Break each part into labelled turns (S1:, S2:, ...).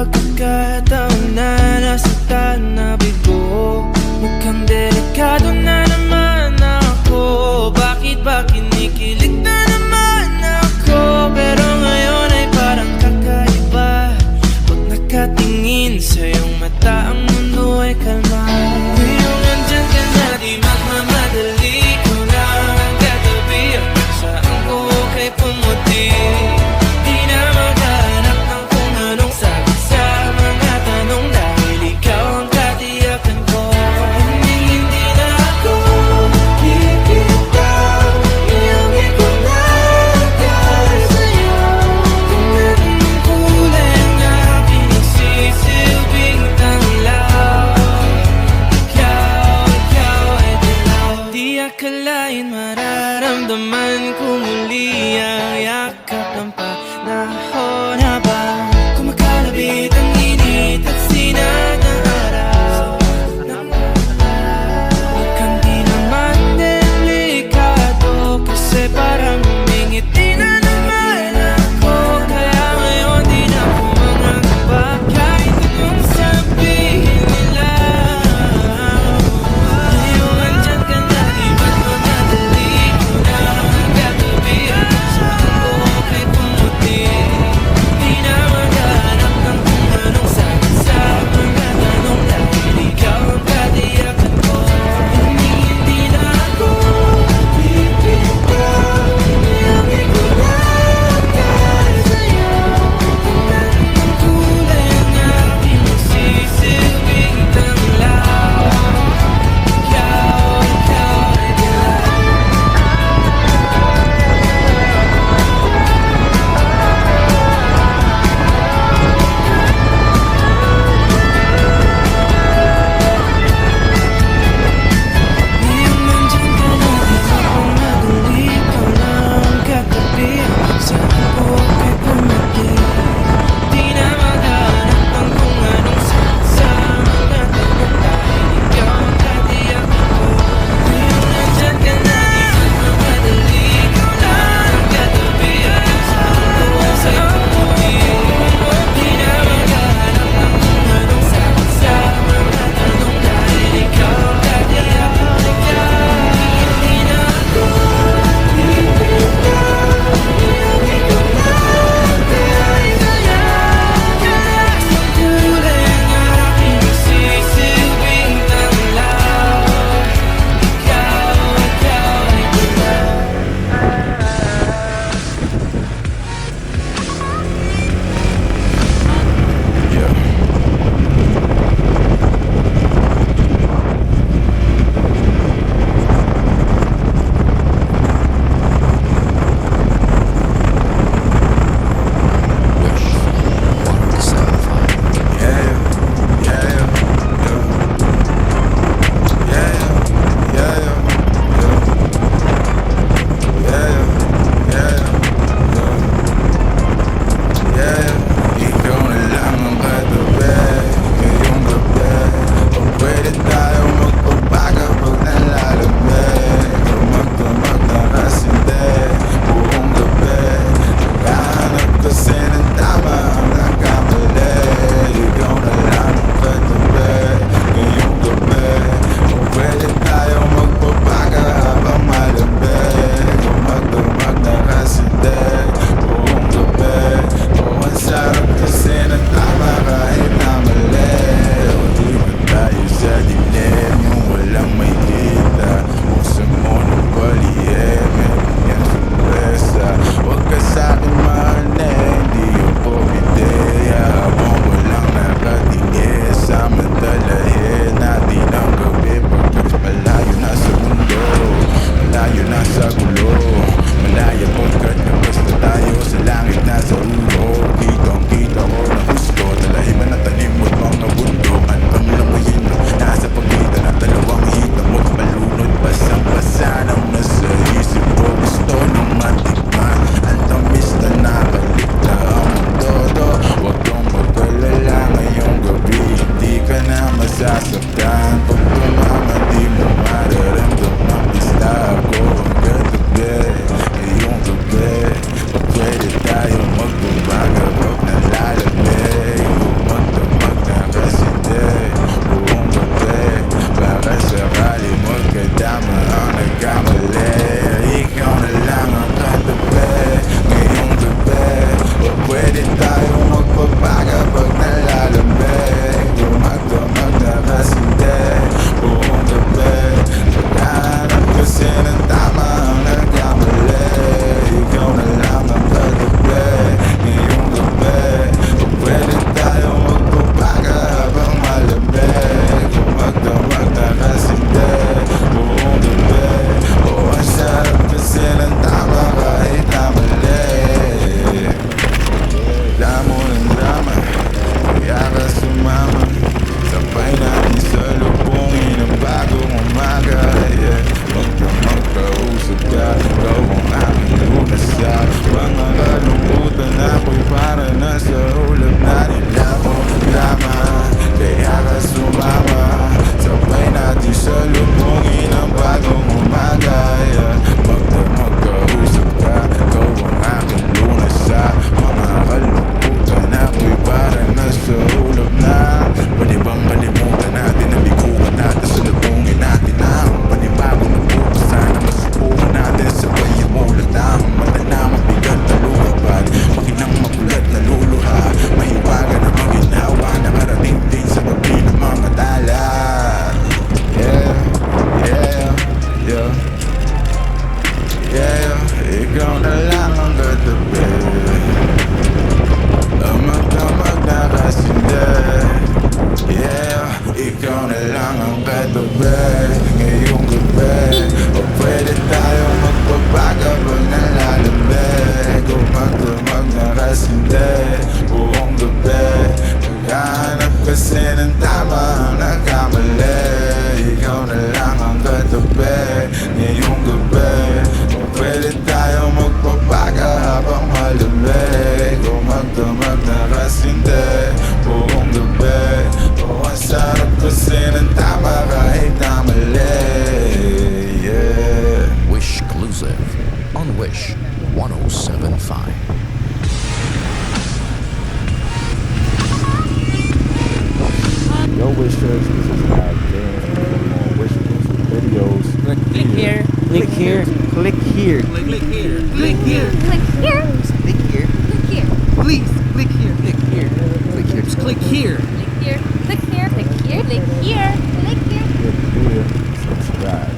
S1: pagkakataon na nasaktan na bigo. Mukhang delikado na naman ako. Bakit ba kinikilig na naman ako? Pero ngayon ay parang kakaiba. Pag nakatingin sa iyong mata, ang mundo ay kalma. Ngayong andyan ka na, di magmamadali. Ko lang ang katabi, ang saan ko kay pumuti. Di na maghanap ng kung anong sabi sa mga tanong, dahil ikaw ang katiyakan ko. Hindi na ako
S2: kasi ng tama ang nagkamali. Ikaw na lang ang katabi ngayong gabi. Kung pwede tayo magpapaga habang malamig, o magdamag na kasindi buong gabi. O ang sarap kasi ng tama kahit na mali. Yeah.
S3: Wish exclusive on Wish 1075.
S4: Yo, Wishers, this is Matt James on Wish Music Videos.
S5: Click here.
S4: Click here. Click here.
S5: Click here. Click here.
S6: Click here.
S5: Click here.
S6: Click here.
S5: Please click here. Click here. Click here. Just click here.
S6: Click here. Click here. Click here. Click here. Click here.
S4: Click here. Subscribe.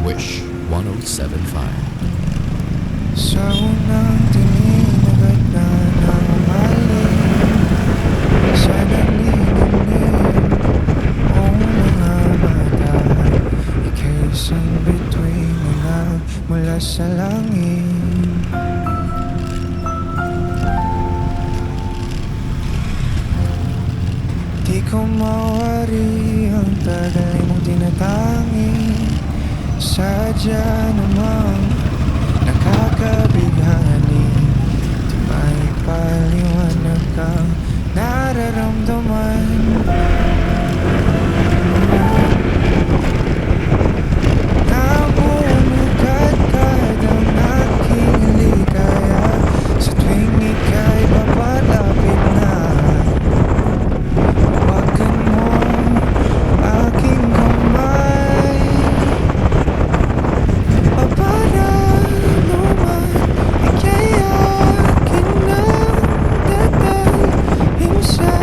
S3: Wish 1075.
S1: Sa unang tingin agad na namahalin, sa nanginginig mong mga mata. Ika'y isang bituin na mula sa langit. Di ko mawari ang tagal mong tinatangi. Sadya namang nakakabighani, di maipaliwanag ang nararamdaman. Nabunugat-gad ang aking ligaya sa tuwing ika'y papalapit na. Hawakan mo aking kamay, para naman ika'y akin na dadalhin sa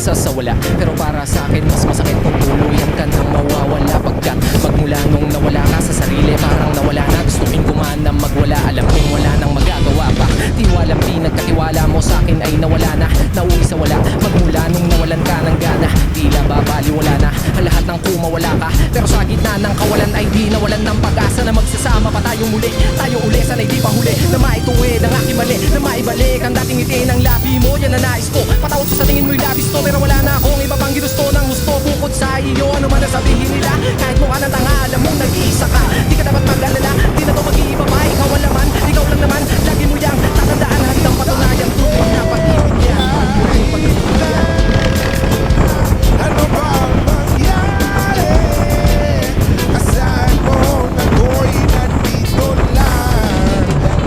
S5: umaasa sa wala. Pero para sa akin mas masakit kung tuluyan ka nang mawawala. Pagkat magmula nung nawala ka sa sarili, parang nawala na. Gusto ring gumana magwala, alam kong wala nang magagawa pa. Tiwalang pinagkatiwala mo sa akin ay nawala na. Nauwi sa wala, magmula nung nawalan ka ng gana. Tila babaliwala na ang lahat ng kumawala ka. Pero sa gitna ng kawalan ay di nawalan ng pag-asa na magsasama pa tayong muli. Tayo uli, sana'y di pa huli na maituwid ang aking mali, na maibalik ang dating ngiti ng labi mo. Yan na nais ko, patawad ko sa tingin mo'y labis to. Pero wala na akong iba pang ginusto ng gusto bukod sa iyo. Ano man ang sabihin nila, kahit mukha ng tanga, alam mong nag-iisa ka. Di ka dapat mag-alala, di na to mag-iiba pa. Ikaw ang laman, ikaw lang naman. Lagi mo yang tatandaan hanggang patunayan tunay na pag-ibig yan.
S2: Ano ba ang mangyari? Asahan mo na ako'y nandito lang.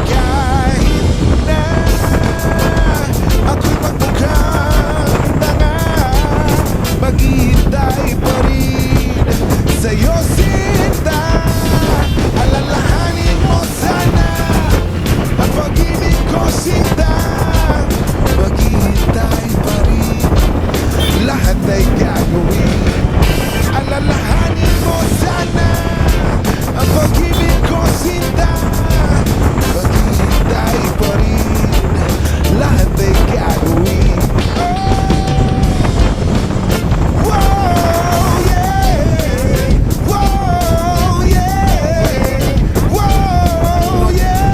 S2: Kahit na ako'y magmukhang tanga, maghihintay pa rin sa'yo sinta. Alalahanin mo sana ang pag-ibig ko sinta. Maghihintay pa rin, lahat ay gagawin. Alalahanin mo sana ang pag-ibig ko sinta. Maghihintay pa rin, lahat ay gagawin. Oh, wow, yeah. Wow, yeah. Wow, yeah.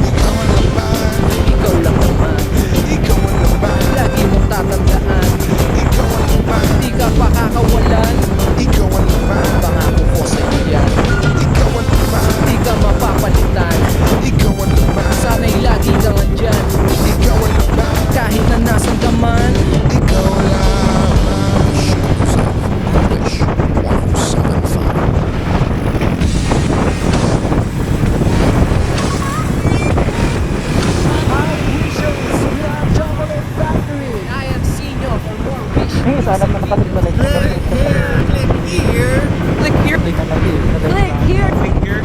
S2: Ikaw ang laman,
S5: Ikaw lang naman,
S2: ikaw ang laman,
S5: lagi mong tatandaan.
S2: ikaw ang laman,
S5: Di ka pa kakawalan,
S2: ikaw ang laman,
S5: pangako ko sa iyo yan.
S2: ikaw ang laman,
S5: Di ka mapapalitan,
S2: ikaw ang laman,
S5: sana'y lagi kang andyan.
S2: ikaw ang laman,
S5: Kahit na nasan ka man,
S2: ikaw lamang.
S3: Wish 1075.
S5: I am Sino for more wish.
S4: Sana nakatalig na like.
S5: Click here.
S6: Click here.
S2: Click here. Click here.
S6: Click here.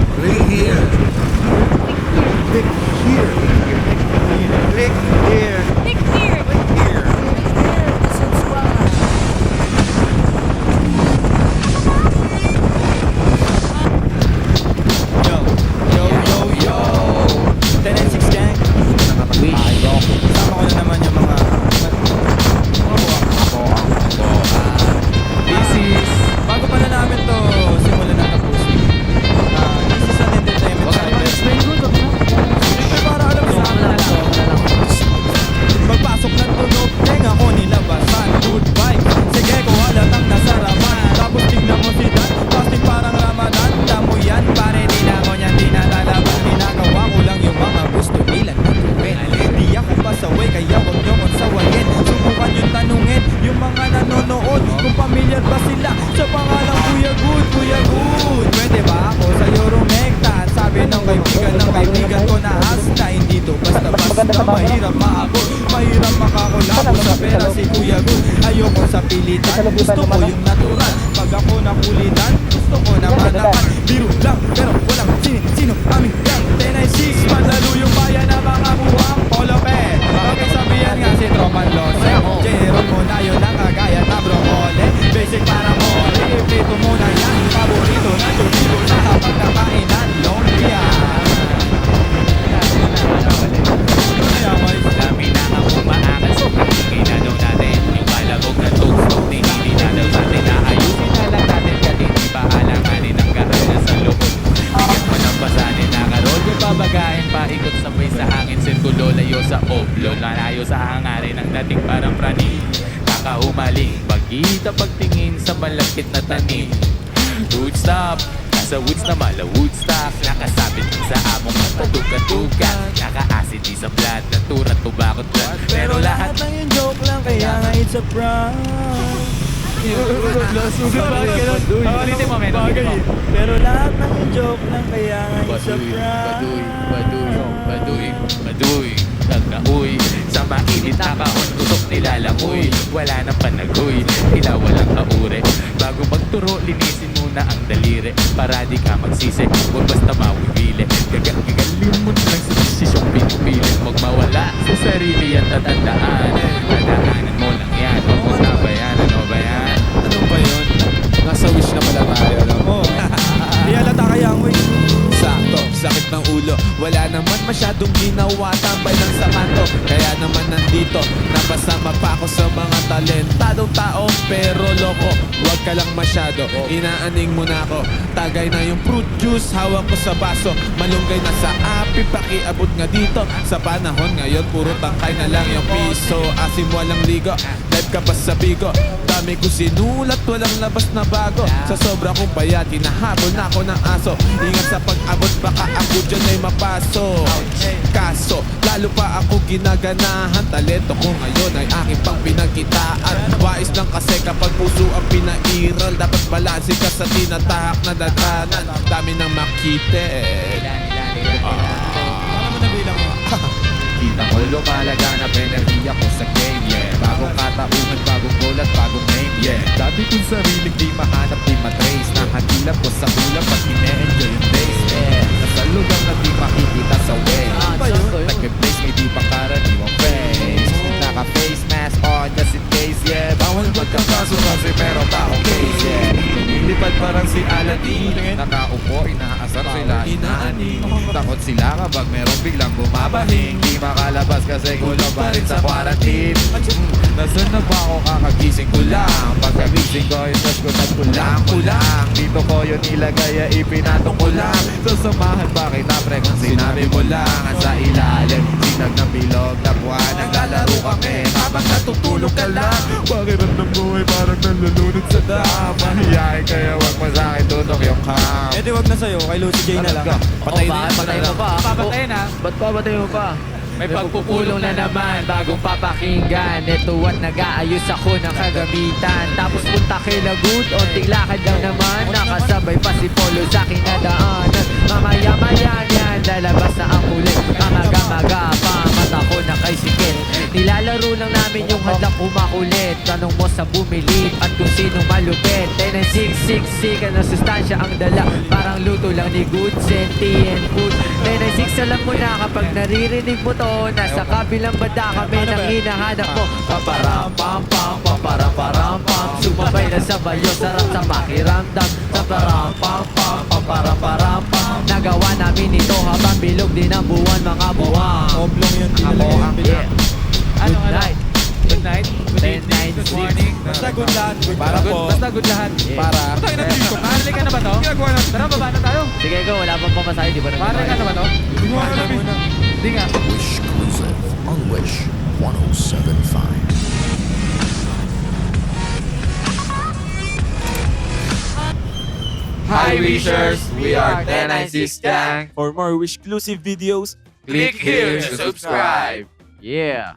S1: Bago pa na namin to simulan na tapusin. This is an entertainment channel. Siyempre para alam sa amin na lang. Pagpasok ng tunog, tenga ko nilabasan. Good vibe, sige ko halatang nasarapan. Tapos tignan mo si Dan, plastic parang Ramadan. Damo yan, pare di na ako niyan tinatalaban. Ginagawa ko lang yung mga gusto nilang gawin. Di ako pasaway, kaya huwag niyo kong sawayin. Subukan yung tanungin, yung mga nanonood, kung familiar ba sila sa pangalang Kuya Good, Kuya Good. Pwede ba ako sa'yo rumekta? Sabi ng kaibigan ko na hasta. Hindi to basta-basta, mahirap maabot, mahirap makakulabot sa pera si Kuya Good. Ayoko sa pilitan, gusto ko yung natural. Pag ako nakulitan, gusto ko na manakan. Biro lang, pero walang sino aming gang. 1096, madalo yung bayan na mga buwang polopet. Bakit sabihan nga si Troman Lose? Jeron mo na yun ang kagaya na brokole. Basic para mole, iprito mo na yan. Paborito na tulibo sa habang nakainan. Lumpia. Kaya may
S7: Dami na ang umaangas Ginagaw natin yung malabog na tukso Hindi na daw sa atin Naayusin na lang natin Kasi di ba alanganin ang gaana sa loob Bigyan mo ng pasanin Nakarol yung babagahin Paikot sabay sa hangin Sirkulo layo sa oblo Lalayo sa hangarin Ang dating parang prani Kakaumaling Pagkita pagtingin sa malapit na tanim Woodstop Nasa woods na mala Woodstock Nakasabit sa among mataduka-duka Nakaasid di sa blood Natura tubakot blood Pero lahat
S1: ng yung joke lang Kaya nga it's a prank
S7: Ulitin mo, men. Ulitin mo.
S1: Pero lahat ng yung joke lang Kaya nga it's a prank
S7: Baduy Nagkauy Sa mainit na kahon Tusok nilalangoy Wala nang panagoy Tila walang kaure Bago magturo Linisin muna ang daliri Para di ka magsisi Huwag basta mawibili Gagalin mo lang sa desisyong pinipilit Huwag mawala sa sarili at tatandaan ng ulo. Wala naman masyadong ginawa, tambay lang sa kanto. Kaya naman nandito, napasama pa ako sa mga talentadong tao. Pero loko, wag ka lang masyado, inaaning mo na ako. Tagay na yung fruit juice, hawak ko sa baso. Malunggay na sa api, pakiabot nga dito. Sa panahon ngayon, puro tangkay na lang yung piso. Asim walang ligo, live ka pa sa bigo. Dami ko sinulat, walang labas na bago. Sa sobra kong payat, hinahabol na ako ng aso. Ingat sa pag-abot, baka ako dyan ay mapaso. Kaso, lalo pa ako ginaganahan. Talento ko ngayon ay aking pang pinagkitaan. Wais lang kasi kapag puso ang pinairal, dapat balanse ka sa tinatahak na dadanan. Dami nang makitid. Kita ko lumalaganap, enerhiya ko sa game, yeah. Bagong katauhan, bagong goal at bagong name, yeah. Dati kong sariling di mahanap, di matrace. Nakagilap ko sa hulap at ine-enjoy yung days, yeah. Nasa lugar na di makikita sa way. Nag-replace, may di pangkaraniwang face. Naka-face mask on just in case, yeah. Bawal magkakaso kasi meron pa akong case, yeah. Lumilipad parang si Aladdin. Nakaupo, inaasar sila, inaaning. Takot sila kapag meron biglang bumabahing. Di makalabas kasi kulang pa rin sa quarantine. Nasaan na ba ako, kakagising ko lang. Pagkagising ko, yung touch ko nagkulang-kulang. Dito ko yun ilagay, ipinatong ko lang. Sasamahan ba kita pre kung sinabi mo lang. At sa ilalim, sinag ng bilog na buwan. Naglalaro kami habang natutulog ka lang. Pakiramdam ko ay parang nalulunod sa dam. Mahihayin kaya wag mo sa'kin tutok yung ham.
S4: Eh di wag na sa'yo, kay Lucy J na lang.
S5: Patay na, patay mo pa.
S7: Papatayin ha.
S5: Ba't pa patay mo pa?
S7: May pagpupulong na naman, bagong papakinggan. Ito at nag-aayos ako ng kagamitan. Tapos punta kay Lagut, onting lakad lang naman. Nakasabay pa si Polo sa aking nadaanan. Mamaya-maya yan, lalabas na ang huli. Kamaga-maga pa, mata ko na kay sikit. Nilalaro lang namin yung hadlang kumakulit. Tanong mo sa bumili at kung sinong malupit. 10666 na sustansya ang dala. Parang luto lang ni Good Senti and Food. 196 alam mo na kapag naririnig mo to. Nasa kabilang banda kami nang hinahanap mo. Paparam-pam-pam, paparam-param-pam. Sumabay na sa bayo, sarap sa pakiramdam. Paparam-pam-pam, paparam-param-pam. Nagawa namin ito habang bilog din ang buwan, mga buwang.
S4: Oblong yun,
S7: Ako ang
S4: pinalagyan.
S7: Good night. Good night. Good evening. Good morning.
S4: Basta good lahat.
S7: Para po. Basta good lahat. Para. Patay na dito. Narinig ka na ba to? Ginagawa natin. Tara, baba na tayo.
S5: Sige go, wala pang pamasahe, di ba?
S7: Narinig ka na ba to? Ginagawa na muna. Hindi nga.
S3: Wish Exclusive on Wish 1075.
S7: Hi Wishers, we are 1096 Gang.
S4: For more Wish exclusive videos,
S7: Click here to subscribe.
S5: Yeah.